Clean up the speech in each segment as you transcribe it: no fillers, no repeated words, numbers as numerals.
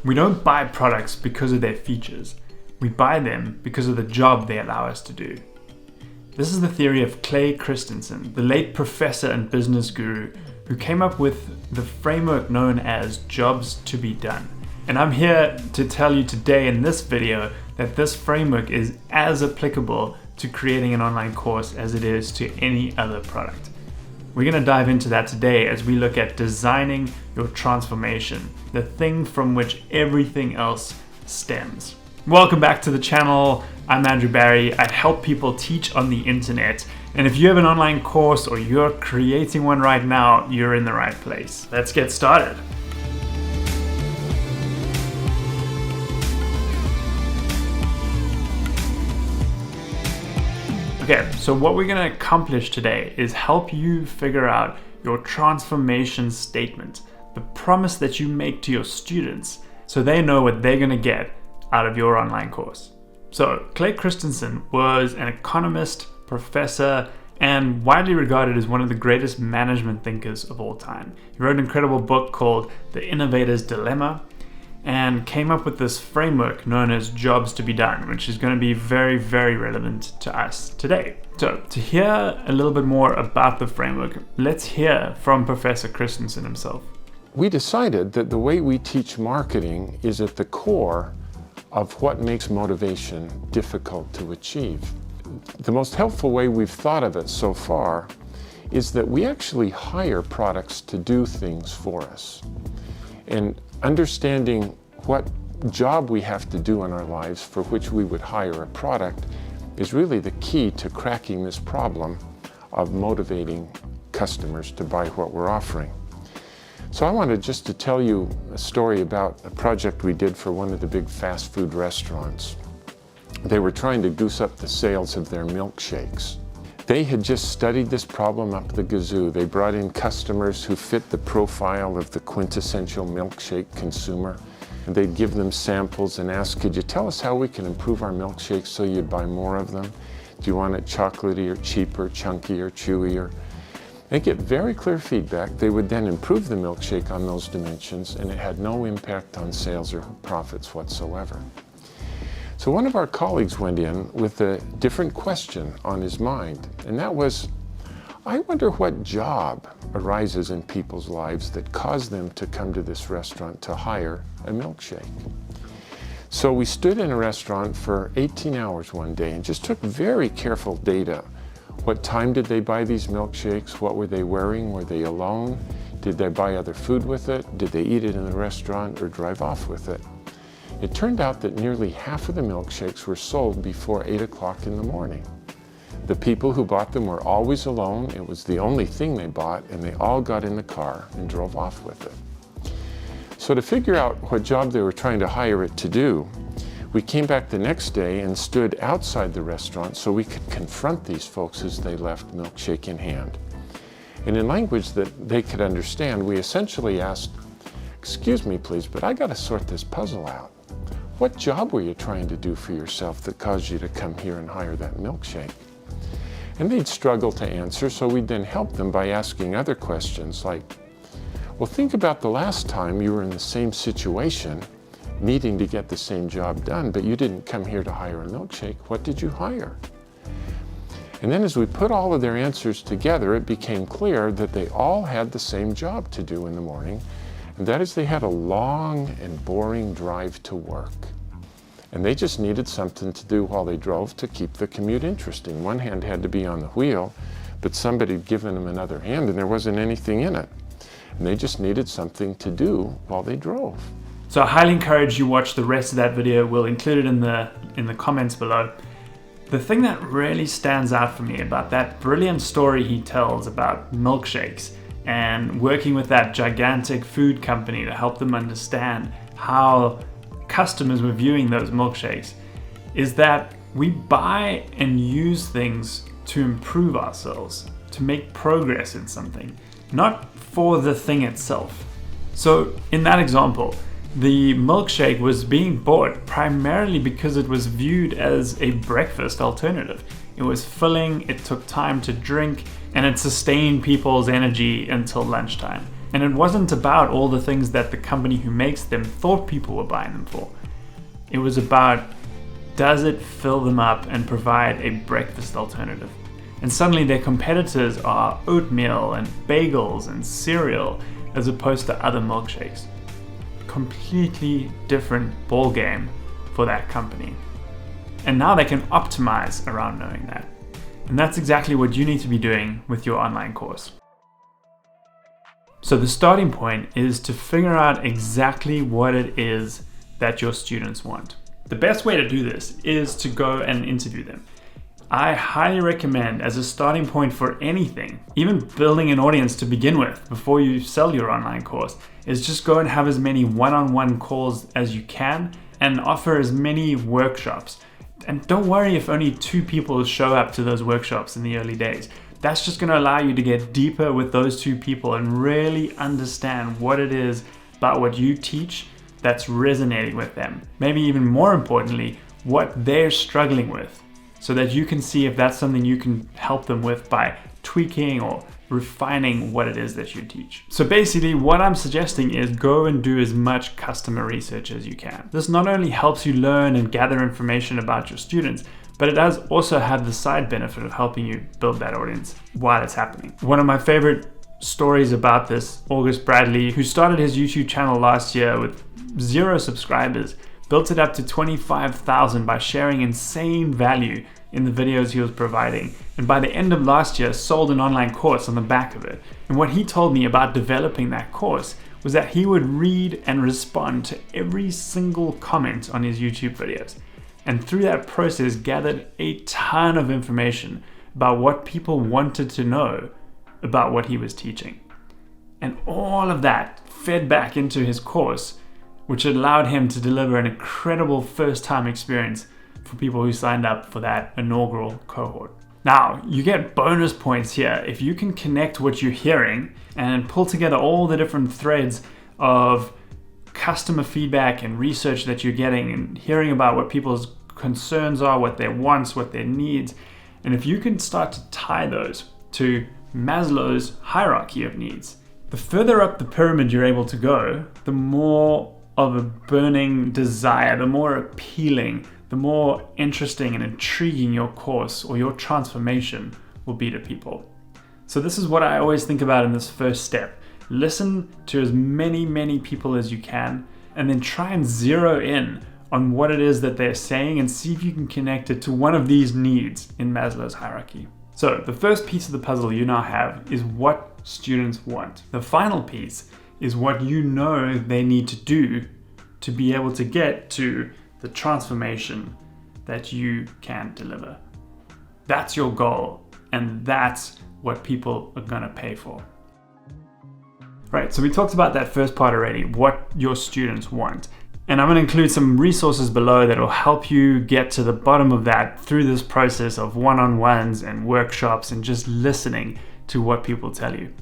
We don't buy products because of their features. We buy them because of the job they allow us to do. This is the theory of Clay Christensen, the late professor and business guru who came up with the framework known as jobs to be done. And I'm here to tell you today in this video that this framework is as applicable to creating an online course as it is to any other product. We're going to dive into that today as we look at designing your transformation, the thing from which everything else stems. Welcome back to the channel. I'm Andrew Barry. I help people teach on the internet. And if you have an online course or you're creating one right now, you're in the right place. Let's get started. Okay, so what we're going to accomplish today is help you figure out your transformation statement, the promise that you make to your students so they know what they're going to get out of your online course. So Clay Christensen was an economist, professor, and widely regarded as one of the greatest management thinkers of all time. He wrote an incredible book called The Innovator's Dilemma and came up with this framework known as jobs to be done, which is going to be very, very relevant to us today. So to hear a little bit more about the framework, let's hear from Professor Christensen himself. We decided that the way we teach marketing is at the core of what makes motivation difficult to achieve. The most helpful way we've thought of it so far is that we actually hire products to do things for us. And understanding what job we have to do in our lives for which we would hire a product is really the key to cracking this problem of motivating customers to buy what we're offering. So I wanted just to tell you a story about a project we did for one of the big fast food restaurants. They were trying to goose up the sales of their milkshakes. They had just studied this problem up the gazoo. They brought in customers who fit the profile of the quintessential milkshake consumer. And they'd give them samples and ask, could you tell us how we can improve our milkshakes so you'd buy more of them? Do you want it chocolatey or cheaper, chunky or chewier? They get very clear feedback. They would then improve the milkshake on those dimensions, and it had no impact on sales or profits whatsoever. So one of our colleagues went in with a different question on his mind, and that was, I wonder what job arises in people's lives that cause them to come to this restaurant to hire a milkshake. So we stood in a restaurant for 18 hours one day and just took very careful data. What time did they buy these milkshakes? What were they wearing? Were they alone? Did they buy other food with it? Did they eat it in the restaurant or drive off with it? It turned out that nearly half of the milkshakes were sold before 8 o'clock in the morning. The people who bought them were always alone. It was the only thing they bought, and they all got in the car and drove off with it. So to figure out what job they were trying to hire it to do, we came back the next day and stood outside the restaurant so we could confront these folks as they left, milkshake in hand. And in language that they could understand, we essentially asked, excuse me please, but I got to sort this puzzle out. What job were you trying to do for yourself that caused you to come here and hire that milkshake? And they'd struggle to answer, so we'd then help them by asking other questions like, well, think about the last time you were in the same situation, needing to get the same job done, but you didn't come here to hire a milkshake. What did you hire? And then as we put all of their answers together, it became clear that they all had the same job to do in the morning, and that is they had a long and boring drive to work. And they just needed something to do while they drove to keep the commute interesting. One hand had to be on the wheel, but somebody had given them another hand and there wasn't anything in it. And they just needed something to do while they drove. So I highly encourage you watch the rest of that video. We'll include it in the comments below. The thing that really stands out for me about that brilliant story he tells about milkshakes and working with that gigantic food company to help them understand how customers were viewing those milkshakes is that we buy and use things to improve ourselves, to make progress in something, not for the thing itself. So in that example, the milkshake was being bought primarily because it was viewed as a breakfast alternative. It was filling, it took time to drink, and it sustained people's energy until lunchtime. And it wasn't about all the things that the company who makes them thought people were buying them for. It was about, does it fill them up and provide a breakfast alternative? And suddenly their competitors are oatmeal and bagels and cereal as opposed to other milkshakes. Completely different ball game for that company. And now they can optimize around knowing that. And that's exactly what you need to be doing with your online course. So the starting point is to figure out exactly what it is that your students want. The best way to do this is to go and interview them. I highly recommend, as a starting point for anything, even building an audience to begin with before you sell your online course, is just go and have as many one-on-one calls as you can and offer as many workshops. And don't worry if only 2 people show up to those workshops in the early days. That's just going to allow you to get deeper with those 2 people and really understand what it is about what you teach that's resonating with them. Maybe even more importantly, what they're struggling with, so that you can see if that's something you can help them with by tweaking or refining what it is that you teach. So basically what I'm suggesting is go and do as much customer research as you can. This not only helps you learn and gather information about your students, but it does also have the side benefit of helping you build that audience while it's happening. One of my favorite stories about this, August Bradley, who started his YouTube channel last year with 0 subscribers, built it up to 25,000 by sharing insane value in the videos he was providing. And by the end of last year, sold an online course on the back of it. And what he told me about developing that course was that he would read and respond to every single comment on his YouTube videos. And through that process, gathered a ton of information about what people wanted to know about what he was teaching. And all of that fed back into his course, which allowed him to deliver an incredible first-time experience for people who signed up for that inaugural cohort. Now, you get bonus points here if you can connect what you're hearing and pull together all the different threads of customer feedback and research that you're getting and hearing about what people's concerns are, what their wants, what their needs. And if you can start to tie those to Maslow's hierarchy of needs, the further up the pyramid you're able to go, the more of a burning desire, the more appealing, the more interesting and intriguing your course or your transformation will be to people. So this is what I always think about in this first step. Listen to as many people as you can, and then try and zero in on what it is that they're saying and see if you can connect it to one of these needs in Maslow's hierarchy. So the first piece of the puzzle you now have is what students want. The final piece is what you know they need to do to be able to get to the transformation that you can deliver. That's your goal, and that's what people are gonna pay for. Right, so we talked about that first part already, what your students want. And I'm gonna include some resources below that will help you get to the bottom of that through this process of one-on-ones and workshops and just listening to what people tell you.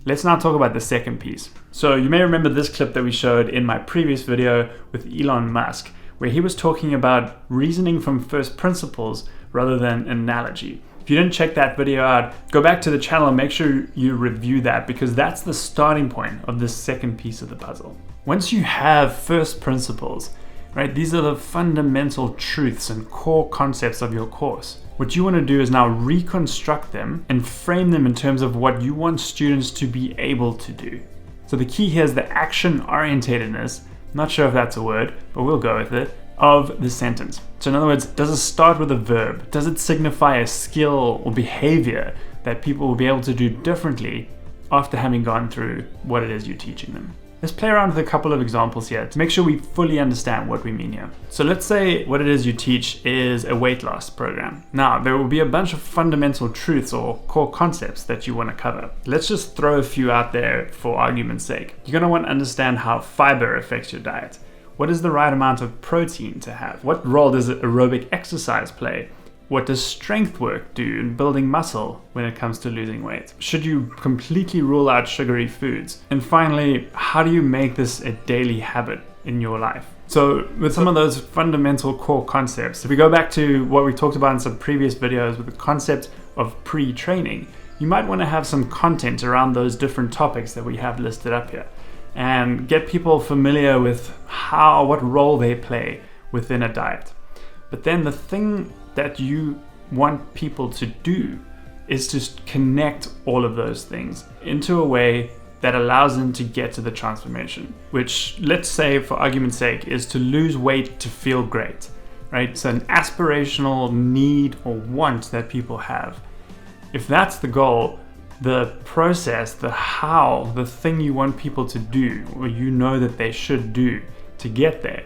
Let's now talk about the second piece. So you may remember this clip that we showed in my previous video with Elon Musk, where he was talking about reasoning from first principles rather than analogy. If you didn't check that video out, go back to the channel and make sure you review that, because that's the starting point of this second piece of the puzzle. Once you have first principles, right, these are the fundamental truths and core concepts of your course. What you want to do is now reconstruct them and frame them in terms of what you want students to be able to do. So the key here is the action-orientatedness, not sure if that's a word, but we'll go with it, of the sentence. So in other words, does it start with a verb? Does it signify a skill or behavior that people will be able to do differently after having gone through what it is you're teaching them? Let's play around with a couple of examples here to make sure we fully understand what we mean here. So let's say what it is you teach is a weight loss program. Now, there will be a bunch of fundamental truths or core concepts that you want to cover. Let's just throw a few out there for argument's sake. You're going to want to understand how fiber affects your diet. What is the right amount of protein to have? What role does aerobic exercise play? What does strength work do in building muscle when it comes to losing weight? Should you completely rule out sugary foods? And finally, how do you make this a daily habit in your life? So with some of those fundamental core concepts, if we go back to what we talked about in some previous videos with the concept of pre-training, you might want to have some content around those different topics that we have listed up here and get people familiar with what role they play within a diet. But then the thing that you want people to do is to connect all of those things into a way that allows them to get to the transformation, which, let's say for argument's sake, is to lose weight to feel great, right? So an aspirational need or want that people have. If that's the goal, the process, the thing you want people to do, or you know that they should do to get there,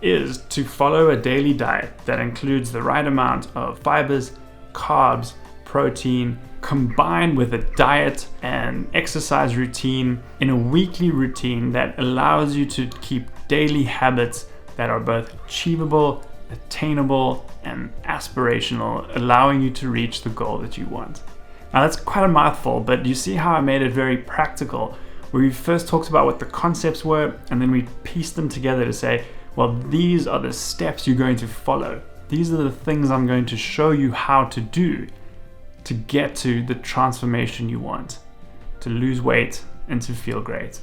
is to follow a daily diet that includes the right amount of fibers, carbs, protein, combined with a diet and exercise routine in a weekly routine that allows you to keep daily habits that are both achievable, attainable, and aspirational, allowing you to reach the goal that you want. Now that's quite a mouthful, but you see how I made it very practical, where we first talked about what the concepts were, and then we pieced them together to say, well, these are the steps you're going to follow. These are the things I'm going to show you how to do to get to the transformation you want, to lose weight and to feel great.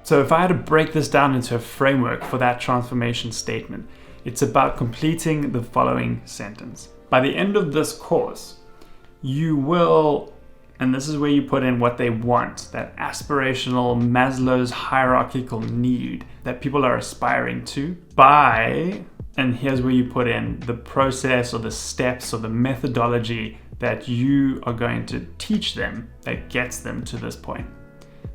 So if I had to break this down into a framework for that transformation statement, it's about completing the following sentence. By the end of this course, you will, and this is where you put in what they want, that aspirational Maslow's hierarchical need that people are aspiring to, and here's where you put in the process or the steps or the methodology that you are going to teach them that gets them to this point.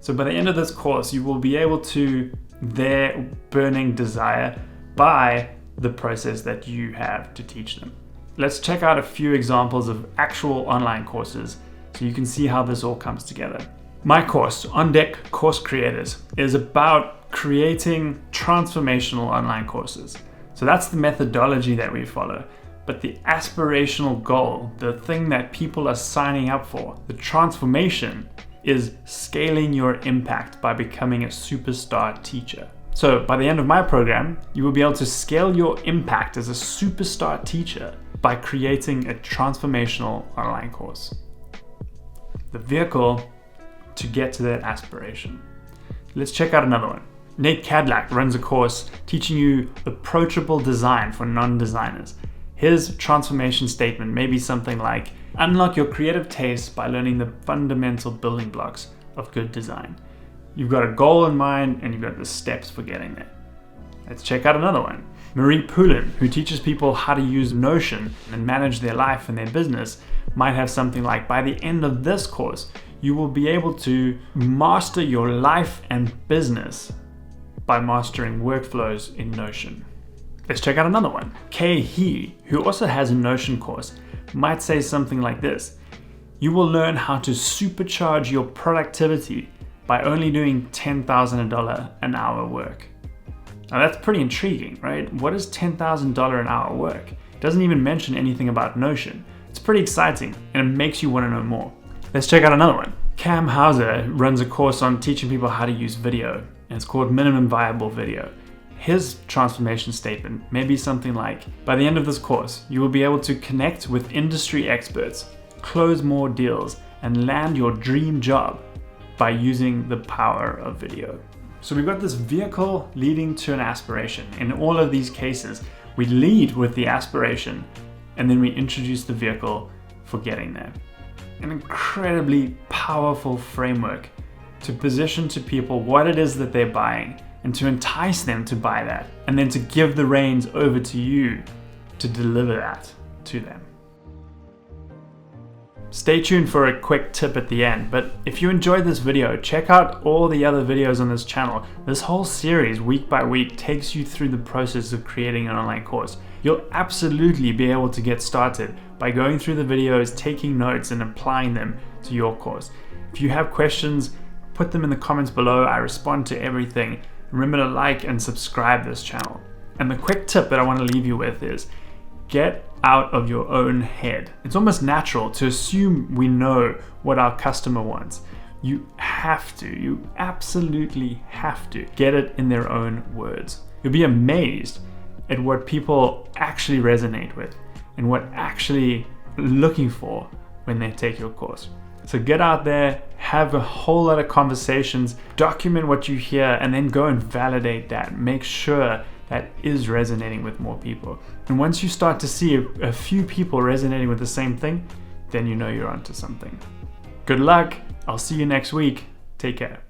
So by the end of this course, you will be able to their burning desire by the process that you have to teach them. Let's check out a few examples of actual online courses so you can see how this all comes together. My course, On Deck Course Creators, is about creating transformational online courses. So that's the methodology that we follow. But the aspirational goal, the thing that people are signing up for, the transformation, is scaling your impact by becoming a superstar teacher. So by the end of my program, you will be able to scale your impact as a superstar teacher by creating a transformational online course. The vehicle to get to that aspiration. Let's check out another one. Nate Cadillac runs a course teaching you approachable design for non-designers. His transformation statement may be something like, unlock your creative taste by learning the fundamental building blocks of good design. You've got a goal in mind and you've got the steps for getting there. Let's check out another one. Marie Poulin, who teaches people how to use Notion and manage their life and their business, might have something like, by the end of this course, you will be able to master your life and business by mastering workflows in Notion. Let's check out another one. Kay He, who also has a Notion course, might say something like this. You will learn how to supercharge your productivity by only doing $10,000 an hour work. Now that's pretty intriguing, right? What is $10,000 an hour work? It doesn't even mention anything about Notion. It's pretty exciting and it makes you want to know more. Let's check out another one. Cam Hauser runs a course on teaching people how to use video, and it's called Minimum Viable Video. His transformation statement may be something like, by the end of this course, you will be able to connect with industry experts, close more deals, and land your dream job by using the power of video. So we've got this vehicle leading to an aspiration. In all of these cases, we lead with the aspiration and then we introduce the vehicle for getting there. An incredibly powerful framework to position to people what it is that they're buying and to entice them to buy that, and then to give the reins over to you to deliver that to them. Stay tuned for a quick tip at the end, but if you enjoyed this video, check out all the other videos on this channel. This whole series, week by week, takes you through the process of creating an online course. You'll absolutely be able to get started by going through the videos, taking notes, and applying them to your course. If you have questions, put them in the comments below. I respond to everything. Remember to like and subscribe this channel. And the quick tip that I want to leave you with is get out of your own head. It's almost natural to assume we know what our customer wants. You absolutely have to get it in their own words. You'll be amazed at what people actually resonate with and what actually looking for when they take your course. So get out there, have a whole lot of conversations, document what you hear, and then go and validate that. Make sure that is resonating with more people. And once you start to see a few people resonating with the same thing, then you know you're onto something. Good luck. I'll see you next week. Take care.